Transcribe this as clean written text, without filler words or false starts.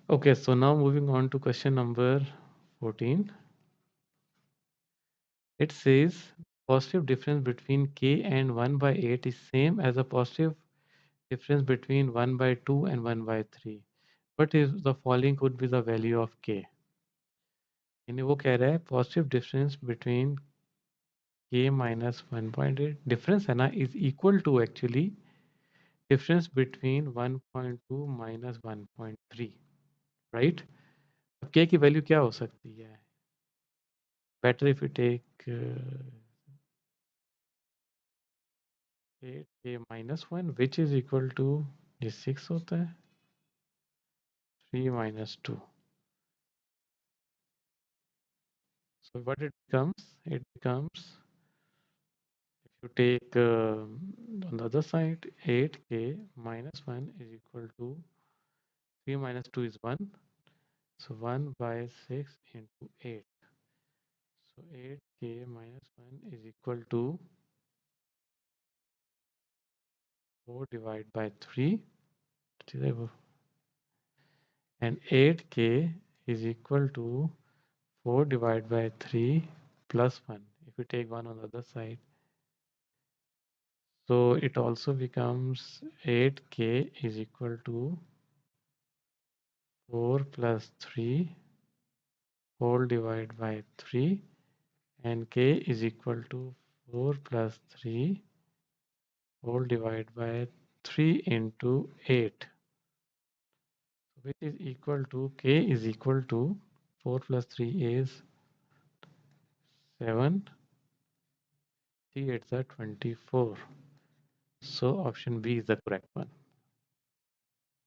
Okay, so now moving on to question number 14. It says positive difference between k and 1 by 8 is same as a positive difference between 1 by 2 and 1 by 3. What is the following could be the value of k? यानी वो कह रहा है positive difference between k minus 1.8 difference है ना is equal to actually difference between 1.2 minus 1.3 right. अब k की value क्या हो सकती है? Better if you take 8k minus 1 which is equal to ये 6 होता है 3 minus 2. So what it becomes if you take on the other side 8k minus 1 is equal to 3 minus 2 is 1. So 1 by 6 into 8. So 8k minus 1 is equal to 4 divided by 3. And 8k is equal to 4 divided by 3 plus 1. If you take 1 on the other side. So it also becomes 8k is equal to 4 plus 3 whole divided by 3 and k is equal to 4 plus 3 whole divided by 3 into 8, which is equal to k is equal to 4 plus 3 is 7, 3 8s are 24. So option B is the correct one.